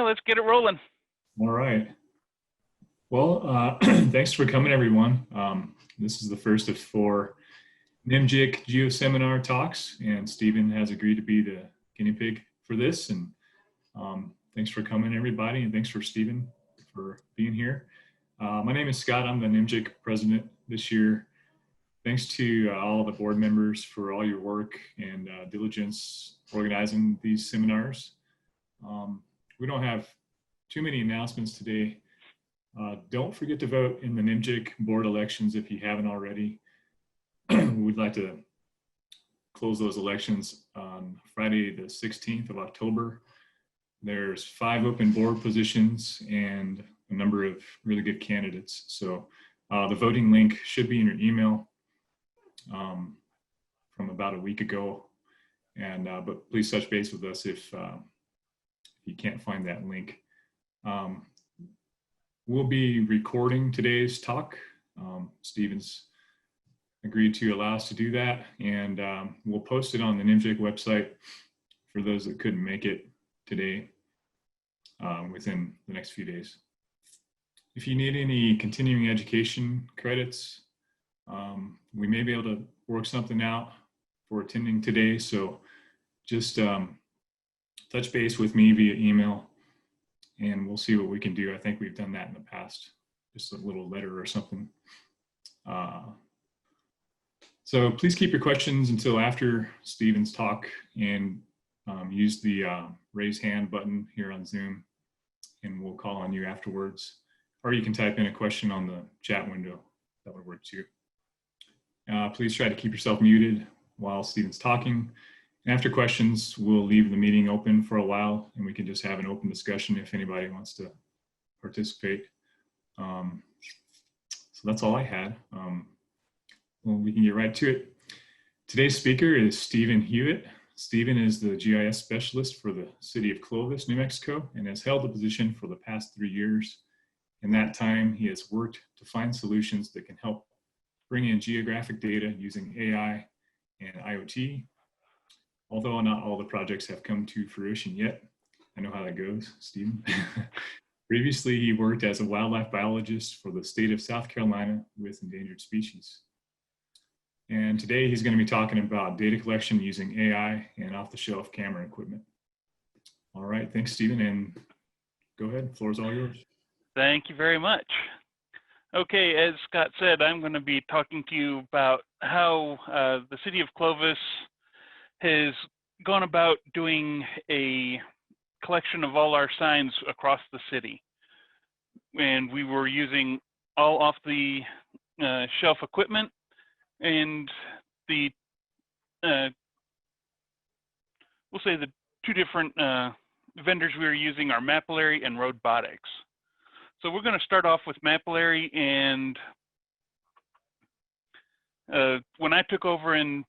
let's get it rolling. All right. Well, thanks for coming, everyone. This is the first of 4 NMGIC Geoseminar talks, and Stephen has agreed to be the guinea pig for this. And thanks for coming, everybody, and thanks for Stephen for being here. My name is Scott. I'm the NMGIC president this year. Thanks to all the board members for all your work and diligence organizing these seminars. We don't have too many announcements today. Don't forget to vote in the NMGIC board elections if you haven't already. We'd like to close those elections on Friday the 16th of October. There's 5 open board positions and a number of really good candidates. So the voting link should be in your email from about a week ago. And but please touch base with us if you can't find that link. We'll be recording today's talk. Stephen's agreed to allow us to do that, and we'll post it on the NMGIC website for those that couldn't make it today within the next few days. If you need any continuing education credits, we may be able to work something out for attending today, so just touch base with me via email and we'll see what we can do. I think we've done that in the past, just a little letter or something. So please keep your questions until after Stephen's talk, and use the raise hand button here on Zoom, and we'll call on you afterwards. Or you can type in a question on the chat window. That would work too. Please try to keep yourself muted while Stephen's talking. And after questions, we'll leave the meeting open for a while, and we can just have an open discussion if anybody wants to participate. So that's all I had. Well, we can get right to it. Today's speaker is Stephen Hewitt. Stephen is the GIS specialist for the city of Clovis, New Mexico, and has held the position for the past 3 years. In that time, he has worked to find solutions that can help bring in geographic data using AI and IoT. Although not all the projects have come to fruition yet. I know how that goes, Stephen. Previously, he worked as a wildlife biologist for the state of South Carolina with endangered species. And today he's going to be talking about data collection using AI and off-the-shelf camera equipment. All right, thanks, Stephen, and go ahead, the floor is all yours. Thank you very much. Okay, as Scott said, I'm going to be talking to you about how the city of Clovis has gone about doing a collection of all our signs across the city. And we were using all off the shelf equipment, and the we'll say the 2 different vendors we were using are Mapillary and Robotics. So we're going to start off with Mapillary, and when I took over in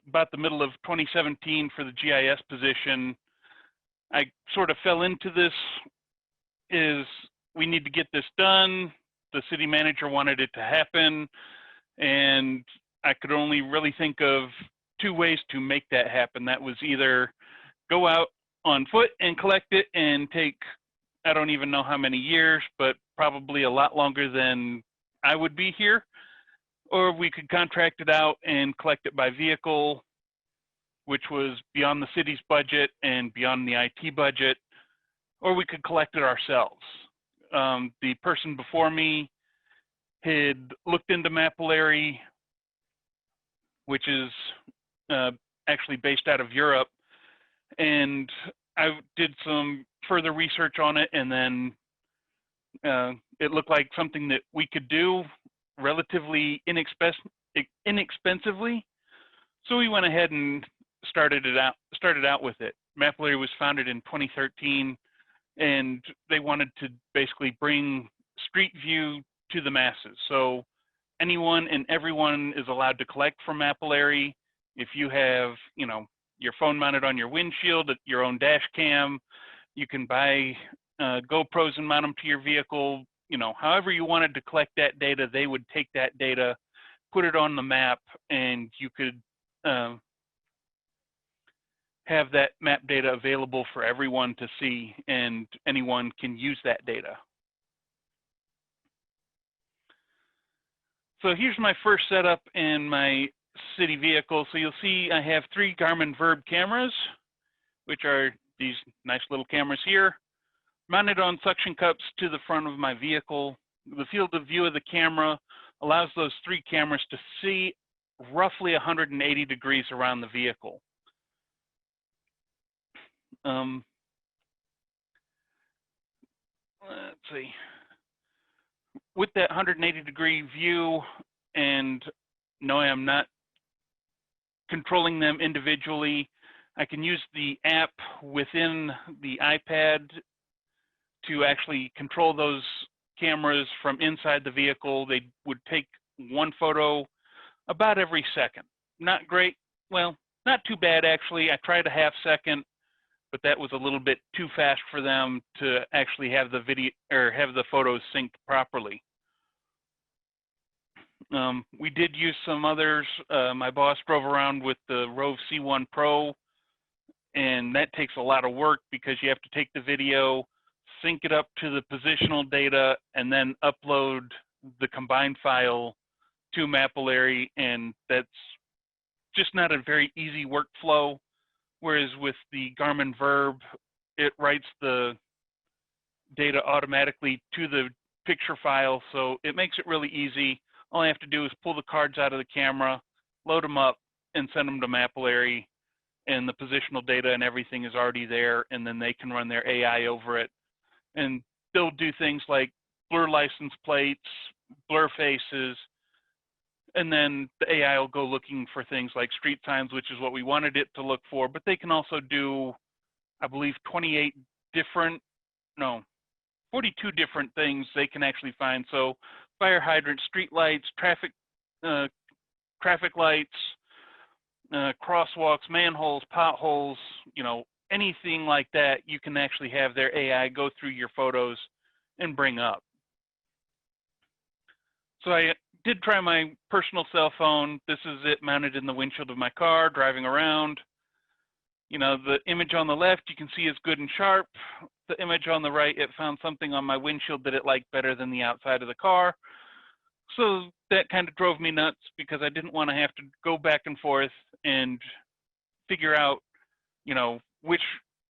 about the middle of 2017 for the GIS position, I sort of fell into this, is we need to get this done. The city manager wanted it to happen, and I could only really think of 2 ways to make that happen. That was either go out on foot and collect it and take, I don't even know how many years, but probably a lot longer than I would be here, or we could contract it out and collect it by vehicle, which was beyond the city's budget and beyond the IT budget, or we could collect it ourselves. The person before me had looked into Mapillary, which is actually based out of Europe, and I did some further research on it, and then it looked like something that we could do relatively inexpensively. So we went ahead and started out with it. Mapillary was founded in 2013, and they wanted to basically bring street view to the masses. So anyone and everyone is allowed to collect from Mapillary. If you have, your phone mounted on your windshield, your own dash cam, you can buy GoPros and mount them to your vehicle. However you wanted to collect that data, they would take that data, put it on the map, and you could have that map data available for everyone to see, and anyone can use that data. So here's my first setup in my city vehicle. So you'll see I have 3 Garmin Verb cameras, which are these nice little cameras here, mounted on suction cups to the front of my vehicle. The field of view of the camera allows those 3 cameras to see roughly 180 degrees around the vehicle. Let's see. With that 180 degree view, and knowing I'm not controlling them individually, I can use the app within the iPad to actually control those cameras from inside the vehicle. They would take 1 photo about every second. Not great, well, not too bad actually. I tried a half second, but that was a little bit too fast for them to actually have the video or have the photos synced properly. We did use some others. My boss drove around with the Rove C1 Pro, and that takes a lot of work because you have to take the video, sync it up to the positional data, and then upload the combined file to Mapillary, and that's just not a very easy workflow. Whereas with the Garmin Verb, it writes the data automatically to the picture file, so it makes it really easy. All I have to do is pull the cards out of the camera, load them up, and send them to Mapillary, and the positional data and everything is already there, and then they can run their AI over it. And they'll do things like blur license plates, blur faces, and then the AI will go looking for things like street signs, which is what we wanted it to look for. But they can also do, I believe, 42 different things they can actually find. So fire hydrants, street lights, traffic lights, crosswalks, manholes, potholes, you know, anything like that, you can actually have their AI go through your photos and bring up. So I did try my personal cell phone. This is it mounted in the windshield of my car, driving around. You know, the image on the left you can see is good and sharp. The image on the right, it found something on my windshield that it liked better than the outside of the car. So that kind of drove me nuts because I didn't want to have to go back and forth and figure out, you know, which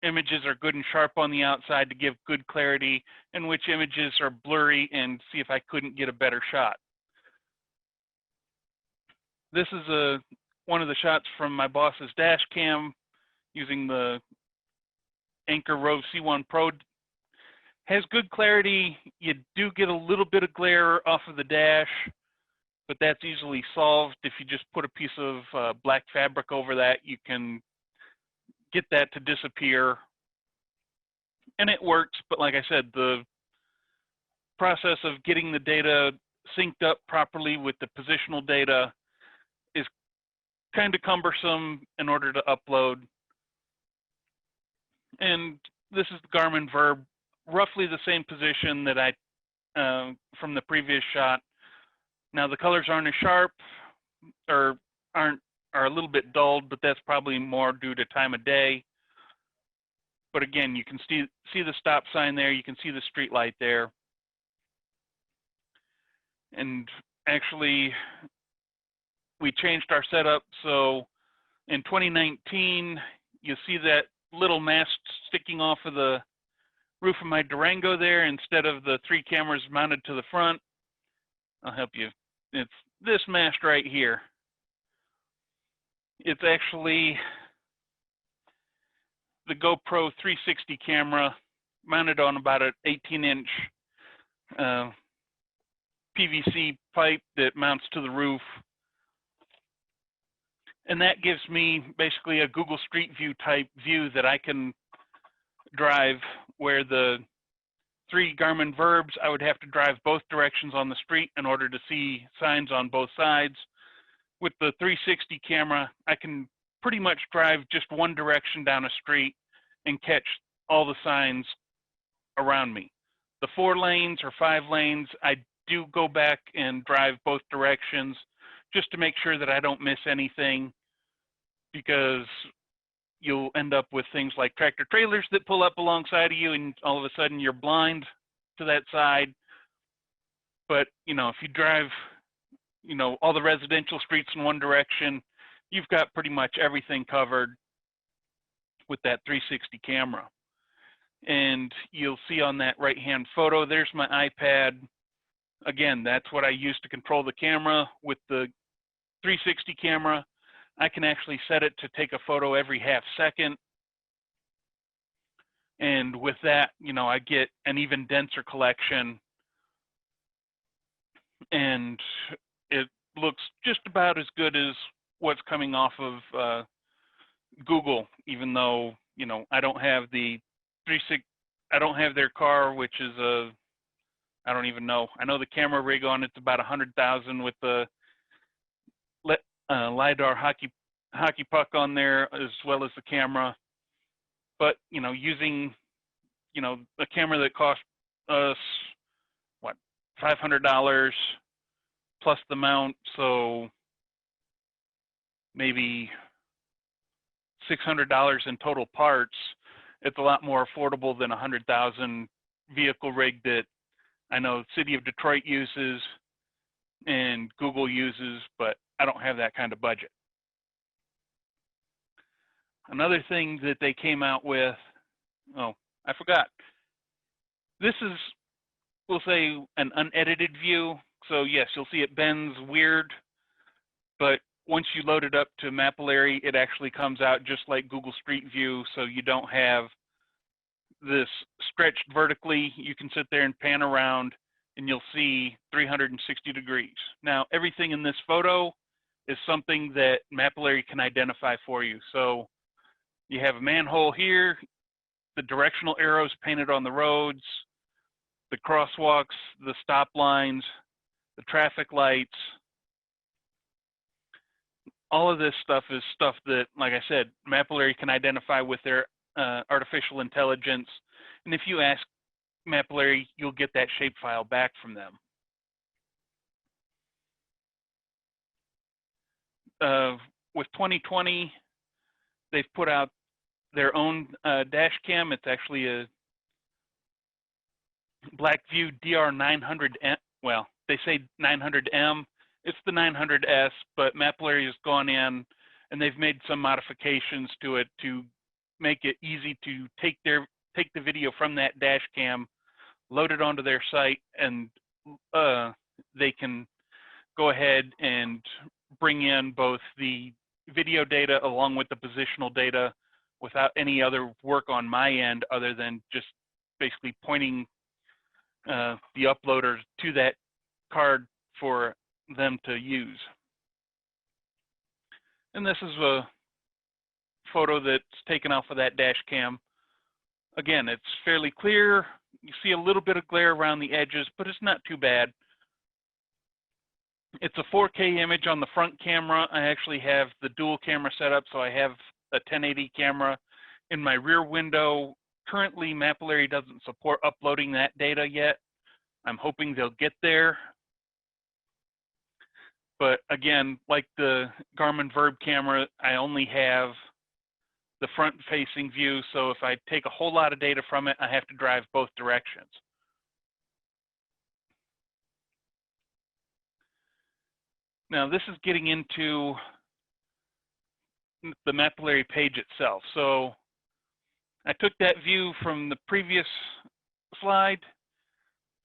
images are good and sharp on the outside to give good clarity and which images are blurry, and see if I couldn't get a better shot. This is one of the shots from my boss's dash cam using the Anker Rove C1 Pro. Has good clarity. You do get a little bit of glare off of the dash, but that's easily solved. If you just put a piece of black fabric over that, you can get that to disappear, and it works. But like I said, the process of getting the data synced up properly with the positional data is kind of cumbersome in order to upload. And this is the Garmin Verb, roughly the same position that I from the previous shot. Now the colors aren't as sharp, or are a little bit dulled, but that's probably more due to time of day. But again, you can see the stop sign there, you can see the street light there. And actually, we changed our setup. So in 2019, you see that little mast sticking off of the roof of my Durango there instead of the 3 cameras mounted to the front. I'll help you. It's this mast right here. It's actually the GoPro 360 camera mounted on about an 18-inch PVC pipe that mounts to the roof. And that gives me basically a Google Street View type view that I can drive, where the 3 Garmin Verbs, I would have to drive both directions on the street in order to see signs on both sides. With the 360 camera, I can pretty much drive just one direction down a street and catch all the signs around me. The 4 lanes or 5 lanes, I do go back and drive both directions just to make sure that I don't miss anything, because you'll end up with things like tractor trailers that pull up alongside of you, and all of a sudden you're blind to that side. But, you know, if you drive, you know, all the residential streets in one direction, you've got pretty much everything covered with that 360 camera. And you'll see on that right-hand photo, there's my iPad. Again, that's what I use to control the camera. With the 360 camera, I can actually set it to take a photo every half second. And with that, you know, I get an even denser collection. And it looks just about as good as what's coming off of Google, even though, you know, I don't have the 360, I don't have their car, which is a, I don't even know. I know the camera rig on it's about 100,000 with the LiDAR hockey puck on there, as well as the camera. But, you know, using, you know, a camera that cost us, what, $500 plus the mount, so maybe $600 in total parts, it's a lot more affordable than a 100,000 vehicle rig that I know City of Detroit uses and Google uses, but I don't have that kind of budget. Another thing that they came out with, oh, I forgot. This is, we'll say, an unedited view. So yes, you'll see it bends weird, but once you load it up to Mapillary, it actually comes out just like Google Street View, so you don't have this stretched vertically. You can sit there and pan around and you'll see 360 degrees. Now, everything in this photo is something that Mapillary can identify for you. So you have a manhole here, the directional arrows painted on the roads, the crosswalks, the stop lines, the traffic lights. All of this stuff is stuff that, like I said, Mapillary can identify with their artificial intelligence. And if you ask Mapillary, you'll get that shapefile back from them. With 2020, they've put out their own dash cam. It's actually a Blackview DR900M. Well, they say 900M. It's the 900S, but Mapillary has gone in and they've made some modifications to it to make it easy to take the video from that dash cam, load it onto their site, and they can go ahead and bring in both the video data along with the positional data without any other work on my end other than just basically pointing the uploader to that card for them to use. And this is a photo that's taken off of that dash cam. Again, it's fairly clear. You see a little bit of glare around the edges, but it's not too bad. It's a 4K image on the front camera. I actually have the dual camera setup, so I have a 1080 camera in my rear window. Currently, Mapillary doesn't support uploading that data yet. I'm hoping they'll get there. But again, like the Garmin Verb camera, I only have the front-facing view, so if I take a whole lot of data from it, I have to drive both directions. Now, this is getting into the Mapillary page itself. So I took that view from the previous slide,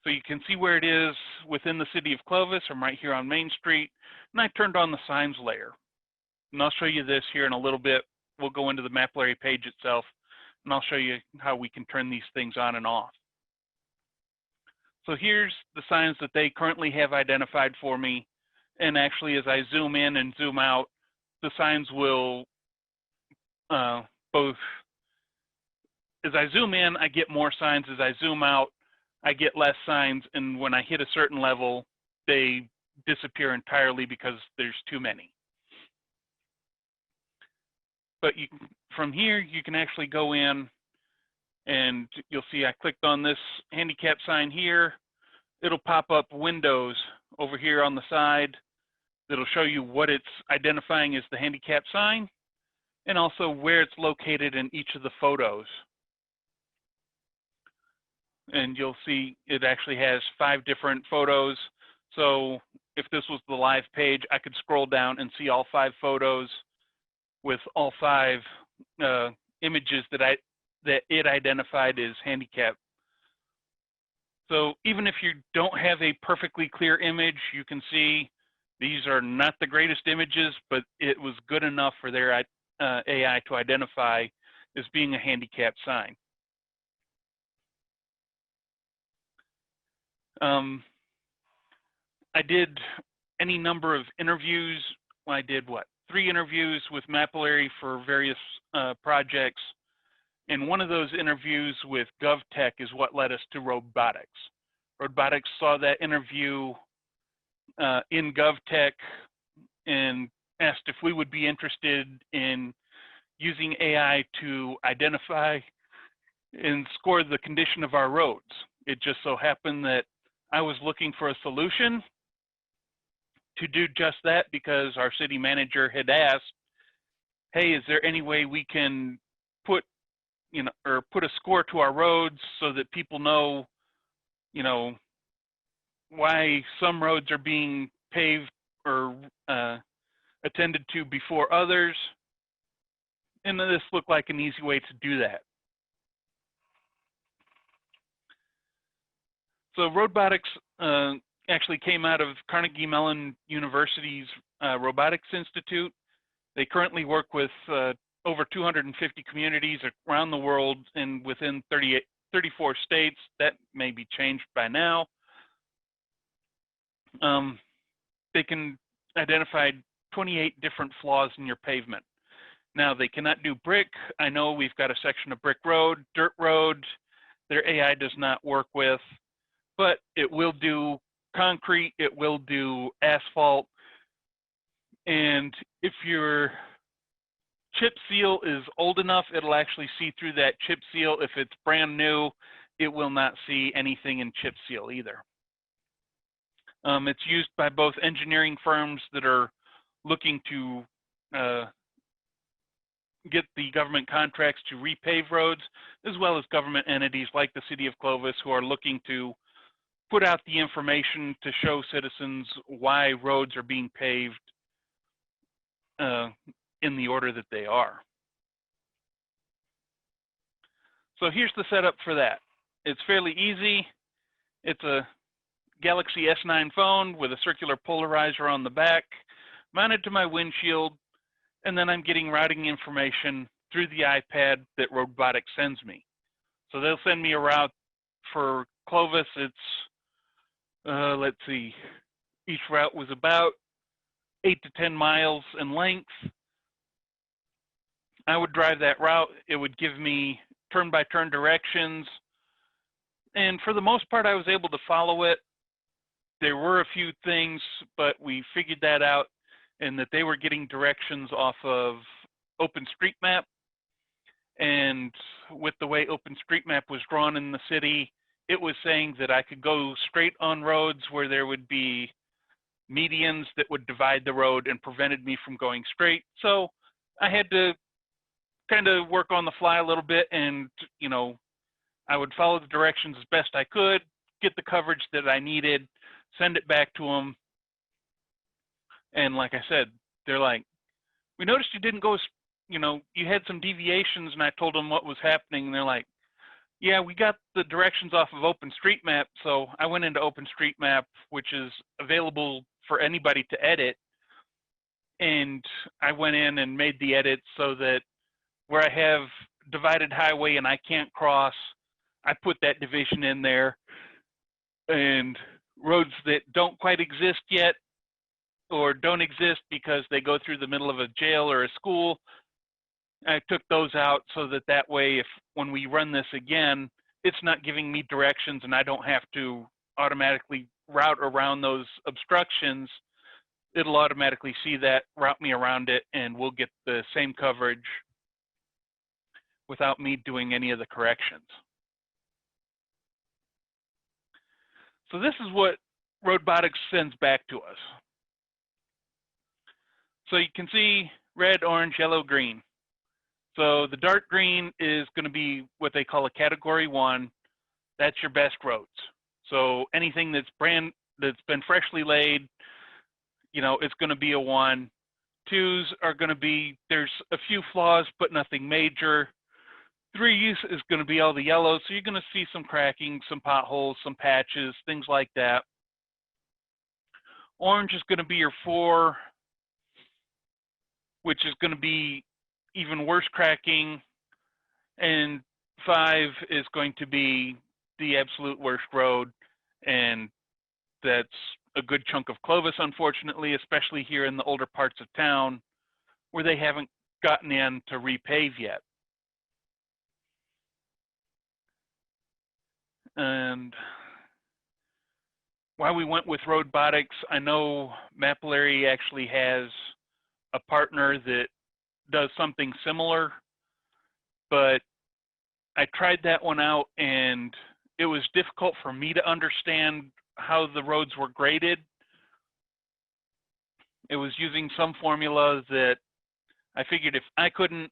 so you can see where it is within the city of Clovis. I'm right here on Main Street, and I turned on the signs layer. And I'll show you this here in a little bit. We'll go into the Mapillary page itself, and I'll show you how we can turn these things on and off. So here's the signs that they currently have identified for me. And actually, as I zoom in and zoom out, the signs will both, as I zoom in, I get more signs. As I zoom out, I get less signs. And when I hit a certain level, they disappear entirely because there's too many. But you, from here, you can actually go in and you'll see I clicked on this handicap sign here. It'll pop up windows over here on the side that'll show you what it's identifying as the handicap sign. and also where it's located in each of the photos. And you'll see it actually has 5 different photos. So if this was the live page, I could scroll down and see all 5 photos with all 5 images that it identified as handicap. So even if you don't have a perfectly clear image, you can see these are not the greatest images, but it was good enough for their AI to identify as being a handicap sign. I did any number of interviews. Well, I did 3 interviews with Mapillary for various projects. And one of those interviews with GovTech is what led us to Robotics. Robotics saw that interview in GovTech and asked if we would be interested in using AI to identify and score the condition of our roads. It just so happened that I was looking for a solution to do just that, because our city manager had asked, hey, is there any way we can put a score to our roads so that people know, why some roads are being paved or attended to before others. And this looked like an easy way to do that. So Robotics actually came out of Carnegie Mellon University's Robotics Institute. They currently work with over 250 communities around the world and within 34 states. That may be changed by now. They can identify 28 different flaws in your pavement. Now, they cannot do brick. I know we've got a section of brick road, dirt road, their AI does not work with, but it will do concrete, it will do asphalt. And if your chip seal is old enough, it'll actually see through that chip seal. If it's brand new, it will not see anything in chip seal either. It's used by both engineering firms that are looking to get the government contracts to repave roads, as well as government entities like the city of Clovis, who are looking to put out the information to show citizens why roads are being paved in the order that they are. So here's the setup for that. It's fairly easy. It's a Galaxy S9 phone with a circular polarizer on the back, mounted to my windshield, and then I'm getting routing information through the iPad that Robotics sends me. So they'll send me a route for Clovis. It's, let's see, each route was about 8 to 10 miles in length. I would drive that route. It would give me turn-by-turn directions. And for the most part, I was able to follow it. There were a few things, but we figured that out, and that they were getting directions off of OpenStreetMap. And with the way OpenStreetMap was drawn in the city, it was saying that I could go straight on roads where there would be medians that would divide the road and prevented me from going straight. So I had to kind of work on the fly a little bit, and I would follow the directions as best I could, get the coverage that I needed, send it back to them. And like I said, they're like, we noticed you didn't go, you had some deviations, and I told them what was happening, and they're like, yeah, we got the directions off of OpenStreetMap. So I went into OpenStreetMap, which is available for anybody to edit. And I went in and made the edits so that where I have divided highway and I can't cross, I put that division in there. And roads that don't quite exist yet or don't exist because they go through the middle of a jail or a school, I took those out so that that way, when we run this again, it's not giving me directions and I don't have to automatically route around those obstructions. It'll automatically see that, route me around it, and we'll get the same coverage without me doing any of the corrections. So this is what Robotics sends back to us. So you can see red, orange, yellow, green. So the dark green is going to be what they call a category 1. That's your best roads. So anything that's been freshly laid, it's going to be a 1. 2s are going to be, there's a few flaws, but nothing major. 3s is going to be all the yellows. So you're going to see some cracking, some potholes, some patches, things like that. Orange is going to be your 4, which is going to be even worse cracking. And 5 is going to be the absolute worst road. And that's a good chunk of Clovis, unfortunately, especially here in the older parts of town where they haven't gotten in to repave yet. And why we went with Robotics, I know Mapillary actually has a partner that does something similar, but I tried that one out and it was difficult for me to understand how the roads were graded. It was using some formula that I figured if I couldn't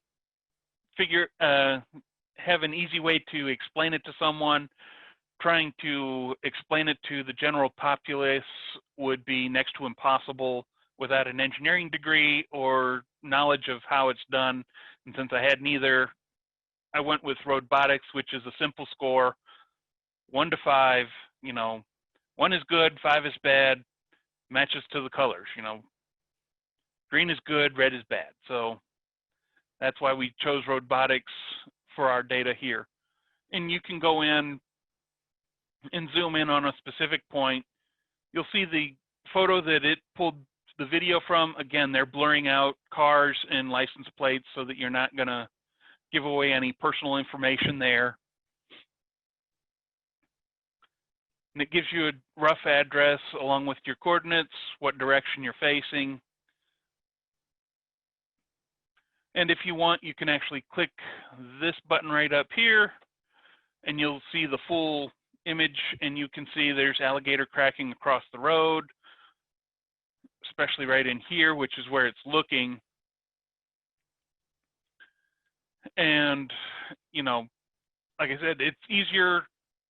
have an easy way to explain it to someone, trying to explain it to the general populace would be next to impossible without an engineering degree or knowledge of how it's done. And since I had neither, I went with Robotics, which is a simple score, 1 to 5. 1 is good, 5 is bad, matches to the colors. Green is good, red is bad. So that's why we chose Robotics for our data here. And you can go in and zoom in on a specific point. You'll see the photo that it pulled the video from. Again, they're blurring out cars and license plates so that you're not going to give away any personal information there. And it gives you a rough address along with your coordinates, what direction you're facing. And if you want, you can actually click this button right up here and you'll see the full image, and you can see there's alligator cracking across the road, especially right in here, which is where it's looking. And, like I said, it's easier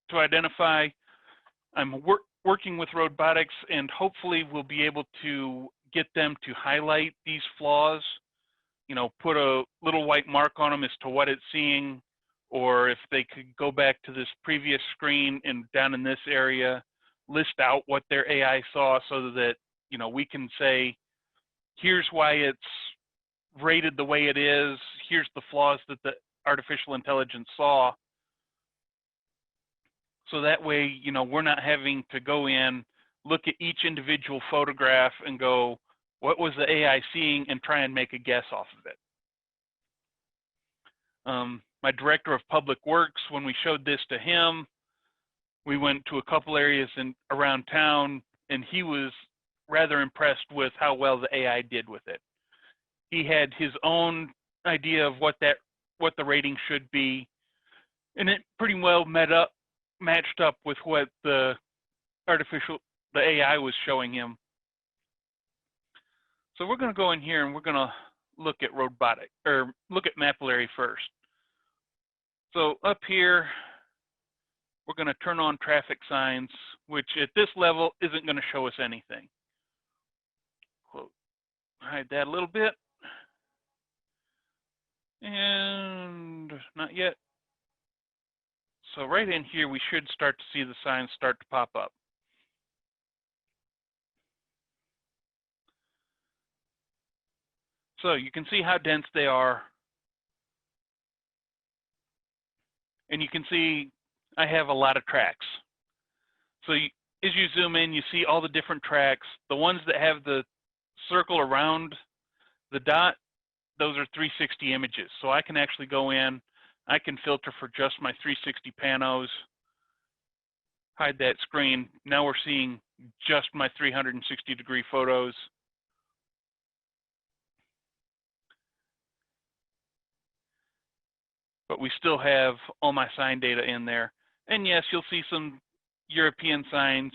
to identify. I'm working with Robotics, and hopefully we'll be able to get them to highlight these flaws, put a little white mark on them as to what it's seeing, or if they could go back to this previous screen and down in this area, list out what their AI saw so that, we can say, here's why it's rated the way it is, here's the flaws that the artificial intelligence saw. So that way, we're not having to go in, look at each individual photograph and go, what was the AI seeing, and try and make a guess off of it. My director of public works, when we showed this to him, we went to a couple areas around town, and he was rather impressed with how well the AI did with it. He had his own idea of what the rating should be, and it pretty well matched up with what the AI was showing him. So we're going to go in here and we're going to look at Mapillary first. So up here, we're going to turn on traffic signs, which at this level isn't going to show us anything. Hide that a little bit. And not yet. So right in here, we should start to see the signs start to pop up. So you can see how dense they are. And you can see I have a lot of tracks. So as you zoom in, you see all the different tracks. The ones that have the circle around the dot, those are 360 images. So I can actually go in, I can filter for just my 360 panos, hide that screen. Now we're seeing just my 360-degree photos. But we still have all my sign data in there. And yes, you'll see some European signs,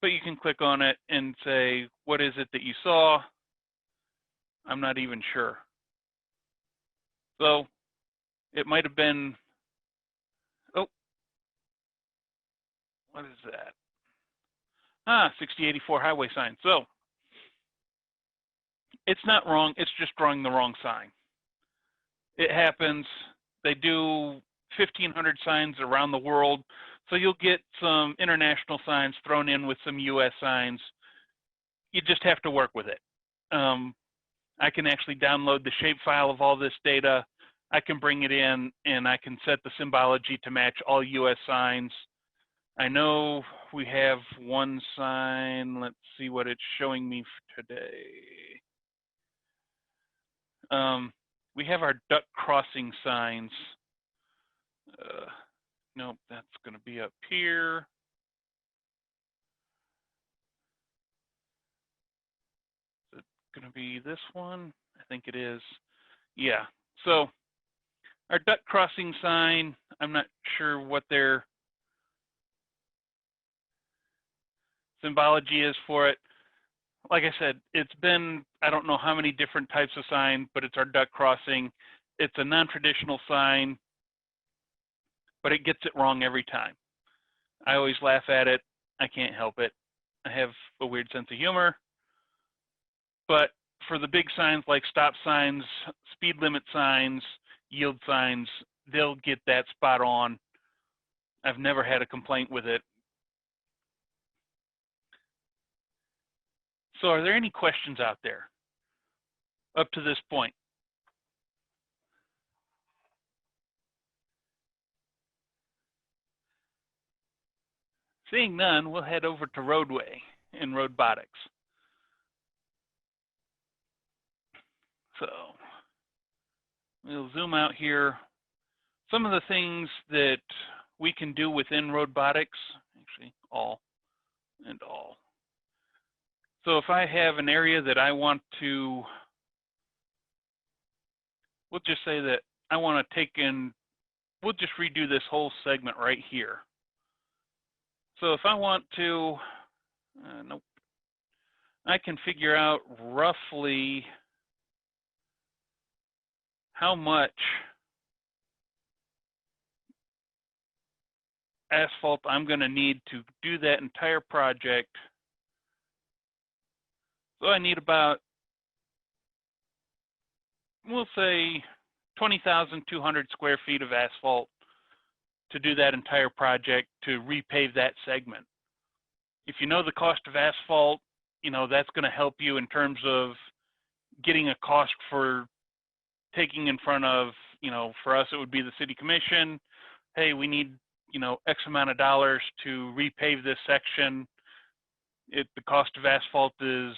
but you can click on it and say, what is it that you saw? I'm not even sure. So it might have been, oh, what is that? 6084 highway sign. So it's not wrong, it's just drawing the wrong sign. It happens. They do 1,500 signs around the world, so you'll get some international signs thrown in with some US signs. You just have to work with it. I can actually download the shapefile of all this data. I can bring it in and I can set the symbology to match all US signs. I know we have one sign. Let's see what it's showing me today. We have our duck crossing signs. Nope, that's going to be up here. Is it going to be this one? I think it is. Yeah. So our duck crossing sign, I'm not sure what their symbology is for it. Like I said, it's been, I don't know how many different types of sign, but it's our duck crossing. It's a non-traditional sign, but it gets it wrong every time. I always laugh at it. I can't help it. I have a weird sense of humor. But for the big signs like stop signs, speed limit signs, yield signs, they'll get that spot on. I've never had a complaint with it. So are there any questions out there up to this point? Seeing none, we'll head over to roadway and robotics. So we'll zoom out here. Some of the things that we can do within robotics, actually all and all. So if I have an area that I want to, we'll just say that I want to take in, we'll just redo this whole segment right here. So if I want to, nope, I can figure out roughly how much asphalt I'm going to need to do that entire project. So I need about, we'll say 20,200 square feet of asphalt to do that entire project to repave that segment. If you know the cost of asphalt, you know, that's going to help you in terms of getting a cost for taking in front of, you know, for us, it would be the city commission. Hey, we need, you know, X amount of dollars to repave this section. The cost of asphalt is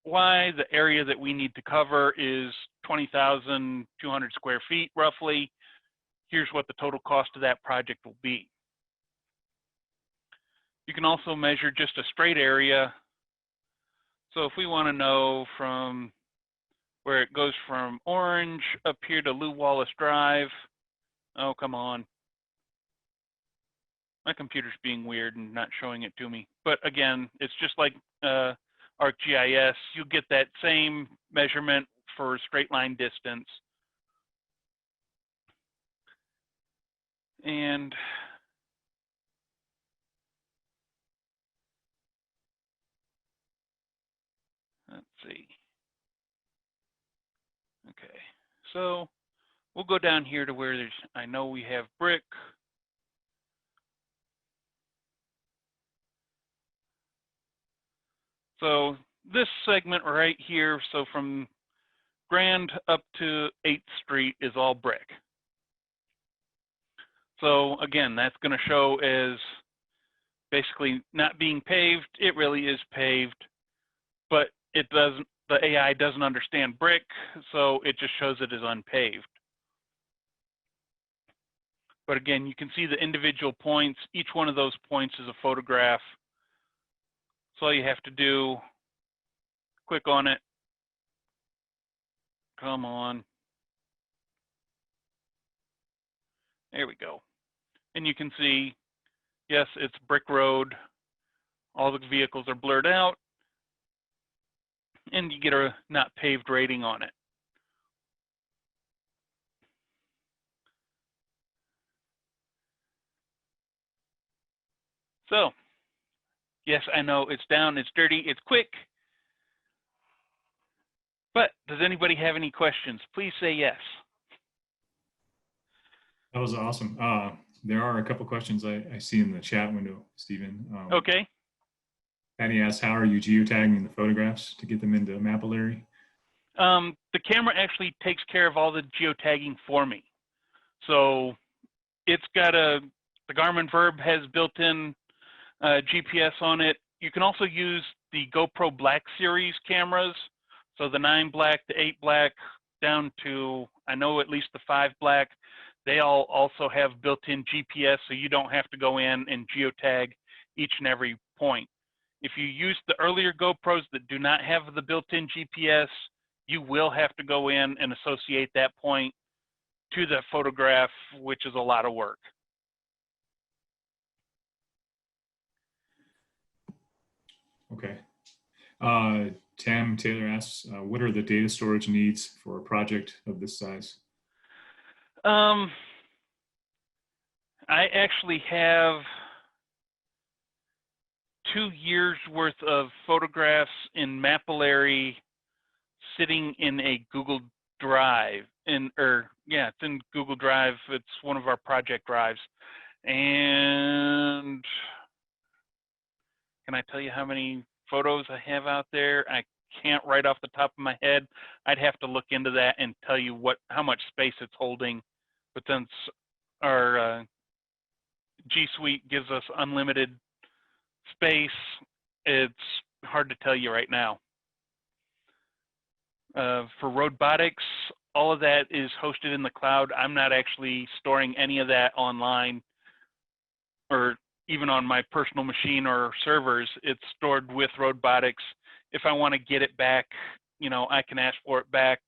Y. The area that we need to cover is 20,200 square feet roughly. Here's what the total cost of that project will be. You can also measure just a straight area. So if we want to know from where it goes from Orange up here to Lew Wallace Drive, oh, come on. My computer's being weird and not showing it to me. But again, it's just like ArcGIS. You get that same measurement for straight line distance. And let's see. Okay, so we'll go down here to where there's, I know we have brick. So this segment right here, so from Grand up to 8th Street is all brick. So again, that's going to show as basically not being paved. It really is paved, but it doesn't, the AI doesn't understand brick, so it just shows it as unpaved. But again, you can see the individual points. Each one of those points is a photograph. So all you have to do, click on it. Come on. There we go. And you can see, yes, it's brick road. All the vehicles are blurred out. And you get a not paved rating on it. So, yes, I know it's down, it's dirty, it's quick. But does anybody have any questions? Please say yes. That was awesome. There are a couple questions I see in the chat window, Stephen. Okay. Patty asks, how are you geotagging the photographs to get them into Mapillary? The camera actually takes care of all the geotagging for me. So it's got the Garmin Verb has built-in GPS on it. You can also use the GoPro Black Series cameras. So the 9 black, the 8 black, down to, I know at least the 5 black. They all also have built-in GPS, so you don't have to go in and geotag each and every point. If you use the earlier GoPros that do not have the built-in GPS, you will have to go in and associate that point to the photograph, which is a lot of work. Okay. Tam Taylor asks, what are the data storage needs for a project of this size? I actually have 2 years worth of photographs in Mapillary sitting in a Google Drive. It's in Google Drive. It's one of our project drives. And can I tell you how many photos I have out there? I can't right off the top of my head. I'd have to look into that and tell you how much space it's holding. But since our G Suite gives us unlimited space, it's hard to tell you right now. For Robotics, all of that is hosted in the cloud. I'm not actually storing any of that online or even on my personal machine or servers. It's stored with Robotics. If I want to get it back, I can ask for it back,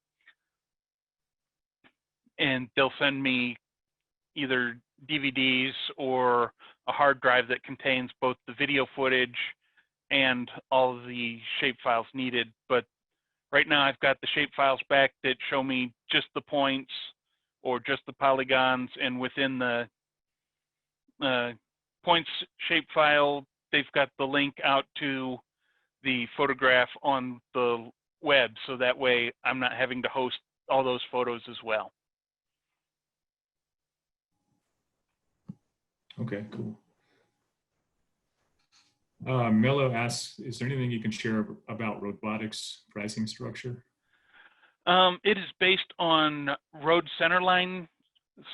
and they'll send me either DVDs or a hard drive that contains both the video footage and all of the shape files needed. But right now I've got the shape files back that show me just the points or just the polygons, and within the points shape file, they've got the link out to the photograph on the web, so that way I'm not having to host all those photos as well. Okay, cool. Mello asks, is there anything you can share about Robotics pricing structure? It is based on road centerline.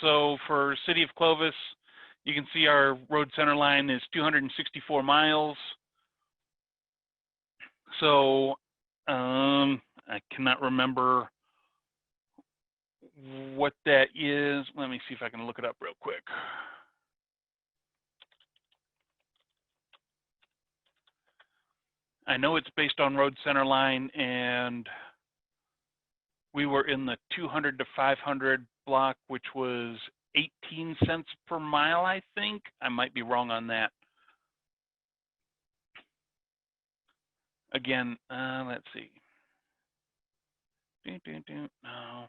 So for City of Clovis, you can see our road centerline is 264 miles. So I cannot remember what that is. Let me see if I can look it up real quick. I know it's based on road centerline, and we were in the 200 to 500 block, which was 18 cents per mile, I think. I might be wrong on that. Again, let's see. No.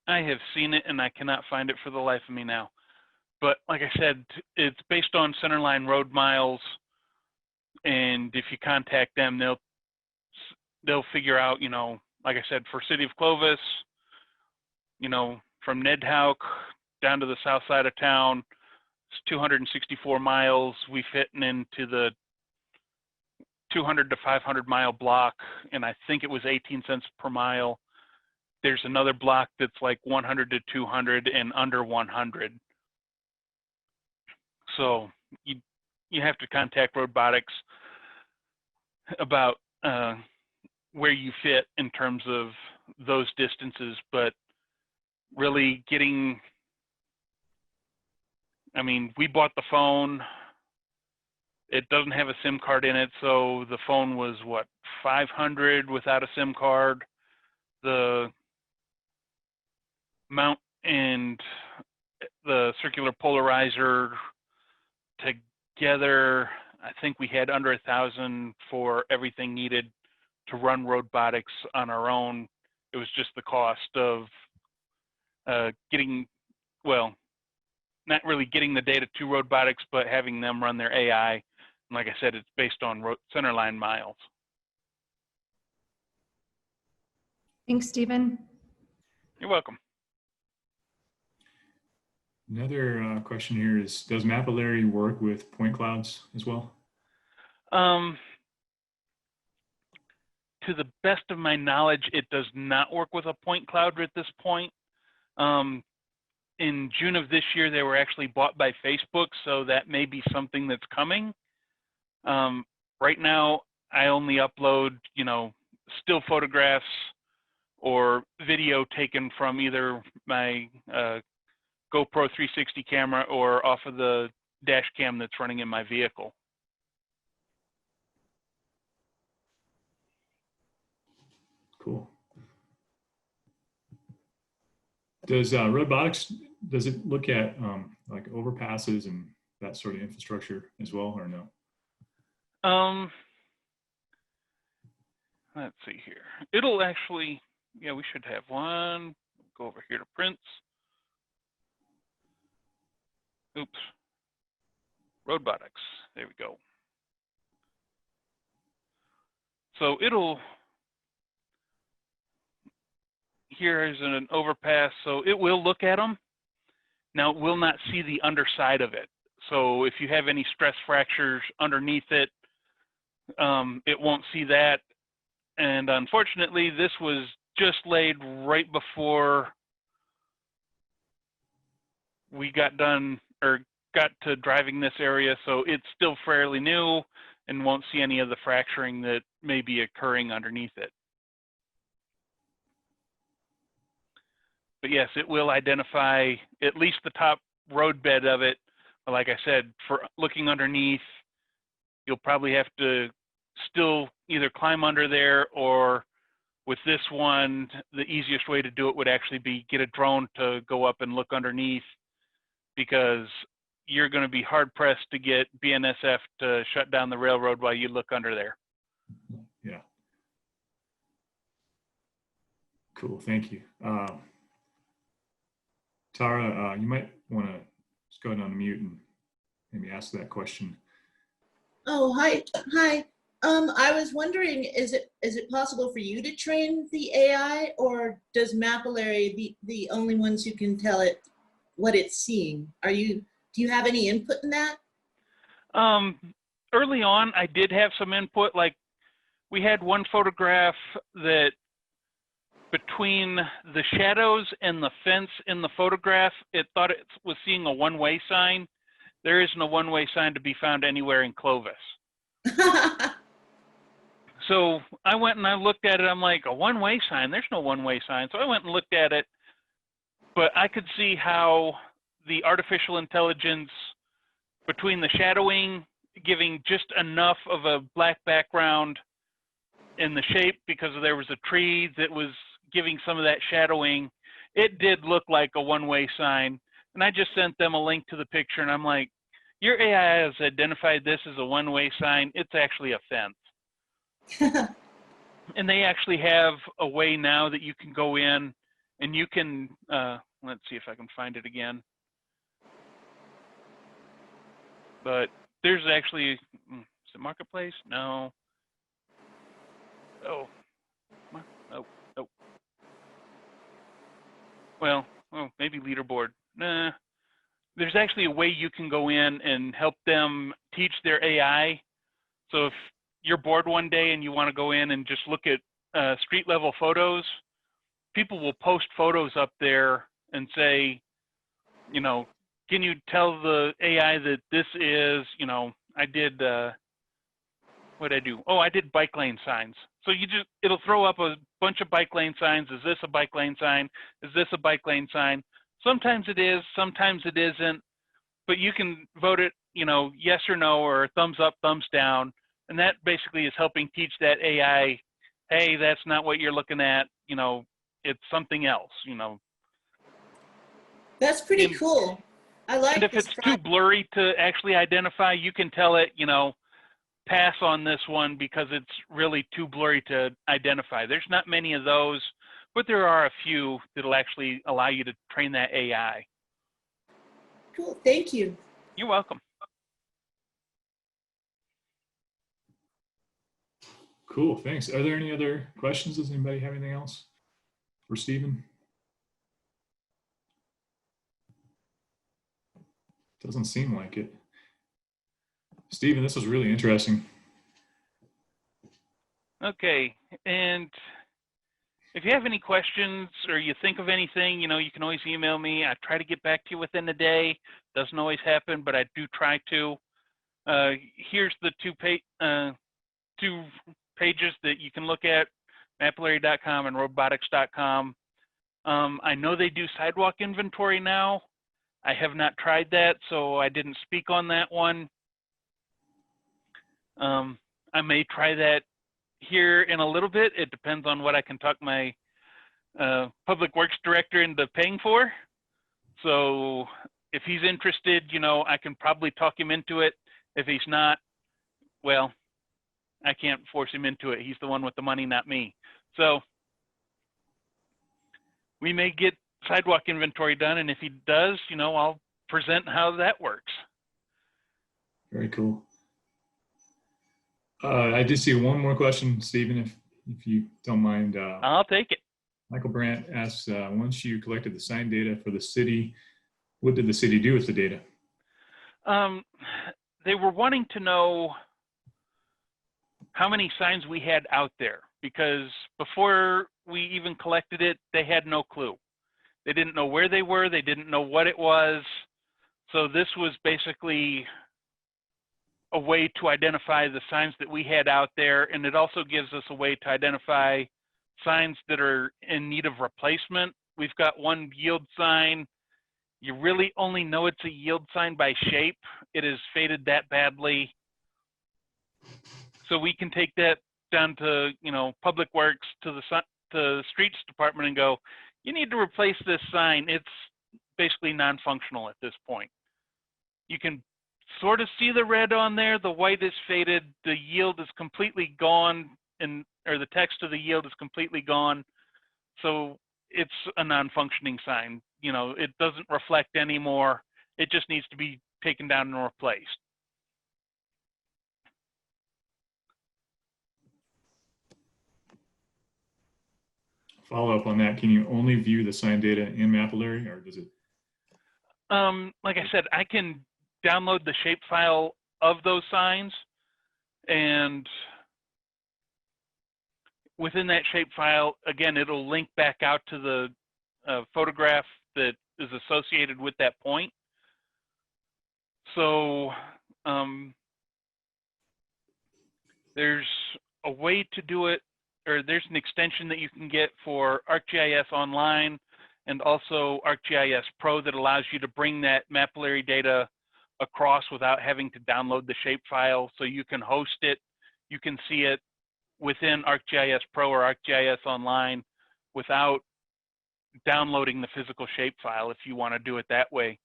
I have seen it, and I cannot find it for the life of me now. But like I said, it's based on centerline road miles, and if you contact them, they'll figure out, like I said, for City of Clovis, from Ned Hauk down to the south side of town, it's 264 miles. We fit into the 200 to 500 mile block, and I think it was 18 cents per mile. There's another block that's like 100 to 200 and under 100. So you have to contact Robotics about where you fit in terms of those distances, but really we bought the phone. It doesn't have a SIM card in it, so the phone was what, $500 without a SIM card. The mount and the circular polarizer together, I think we had under $1,000 for everything needed to run Robotics on our own. It was just the cost of getting well, not really getting the data to Robotics, but having them run their AI. And like I said, it's based on centerline miles. Thanks, Stephen. You're welcome. Another question here is, does Mapillary work with point clouds as well? To the best of my knowledge, it does not work with a point cloud at this point. In June of this year, they were actually bought by Facebook, so that may be something that's coming. Right now, I only upload, still photographs or video taken from either my GoPro 360 camera or off of the dash cam that's running in my vehicle. Cool. Does Robotics, does it look at like overpasses and that sort of infrastructure as well, or no? Let's see here. It'll actually, yeah, we should have one. Go over here to prints. Oops. Robotics. There we go. So it'll, here is an overpass, so it will look at them. Now, it will not see the underside of it. So if you have any stress fractures underneath it, it won't see that. And unfortunately, this was just laid right before we got done or got to driving this area. So it's still fairly new and won't see any of the fracturing that may be occurring underneath it. But yes, it will identify at least the top road bed of it. But like I said, for looking underneath, you'll probably have to still either climb under there, or with this one, the easiest way to do it would actually be get a drone to go up and look underneath, because you're going to be hard pressed to get BNSF to shut down the railroad while you look under there. Yeah. Cool, thank you. Tara, you might want to just go ahead and unmute and maybe ask that question. Oh, hi. I was wondering, is it possible for you to train the AI, or does Mapillary the only ones who can tell it what it's seeing? Do you have any input in that? Early on, I did have some input. Like, we had one photograph that between the shadows and the fence in the photograph, it thought it was seeing a one-way sign. There isn't a one-way sign to be found anywhere in Clovis. So I went and I looked at it. I'm like, a one-way sign? There's no one-way sign. So I went and looked at it, but I could see how the artificial intelligence between the shadowing, giving just enough of a black background in the shape because there was a tree that was giving some of that shadowing, it did look like a one-way sign. And I just sent them a link to the picture, and I'm like, your AI has identified this as a one-way sign. It's actually a fence. And they actually have a way now that you can go in and you can, let's see if I can find it again. But there's actually, is it Marketplace? No. Oh. Oh. Well, maybe leaderboard. Nah. There's actually a way you can go in and help them teach their AI. So if you're bored one day and you want to go in and just look at street level photos, people will post photos up there and say, can you tell the AI that this is, I did, what did I do? Oh, I did bike lane signs. So it'll throw up a bunch of bike lane signs. Is this a bike lane sign? Is this a bike lane sign? Sometimes it is, sometimes it isn't, but you can vote it, yes or no, or thumbs up, thumbs down. And that basically is helping teach that AI, hey, that's not what you're looking at, it's something else, That's pretty cool. I like and if it's too blurry to actually identify, you can tell it, pass on this one because it's really too blurry to identify. There's not many of those, but there are a few that'll actually allow you to train that AI. Cool, thank you. You're welcome. Cool, thanks. Are there any other questions? Does anybody have anything else for Stephen? Doesn't seem like it. Stephen, this was really interesting. Okay, and if you have any questions or you think of anything, you know, you can always email me. I try to get back to you within the day. Doesn't always happen, but I do try to. Here's the two pages that you can look at, Mapillary.com and Robotics.com. I know they do sidewalk inventory now. I have not tried that, so I didn't speak on that one. I may try that here in a little bit. It depends on what I can talk my public works director into paying for. So if he's interested, you know, I can probably talk him into it. If he's not, well, I can't force him into it. He's the one with the money, not me. So we may get sidewalk inventory done, and if he does, you know, I'll present how that works. Very cool. I did see one more question, Stephen, if you don't mind. I'll take it. Michael Brandt asks, once you collected the sign data for the city, what did the city do with the data? They were wanting to know how many signs we had out there, because before we even collected it, they had no clue. They didn't know where they were. They didn't know what it was. So this was basically a way to identify the signs that we had out there. And it also gives us a way to identify signs that are in need of replacement. We've got one yield sign. You really only know it's a yield sign by shape. It is faded that badly. So we can take that down to, you know, Public Works, to the streets department and go, you need to replace this sign. It's basically non-functional at this point. You can sort of see the red on there. The white is faded. The yield is completely gone, or the text of the yield is completely gone. So it's a non-functioning sign. You know, it doesn't reflect anymore. It just needs to be taken down and replaced. Follow up on that. Can you only view the sign data in Mapillary, or does it? Like I said, I can download the shapefile of those signs, and within that shapefile, again, it'll link back out to the photograph that is associated with that point. So there's a way to do it, or there's an extension that you can get for ArcGIS Online and also ArcGIS Pro that allows you to bring that Mapillary data across without having to download the shapefile. So you can host it, you can see it within ArcGIS Pro or ArcGIS Online without downloading the physical shapefile if you want to do it that way.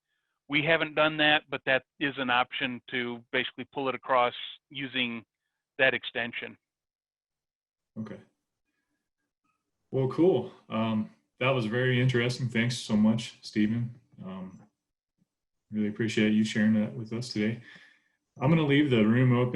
We haven't done that, but that is an option to basically pull it across using that extension. Okay. Well, cool. That was very interesting. Thanks so much, Stephen. Really appreciate you sharing that with us today. I'm going to leave the room open.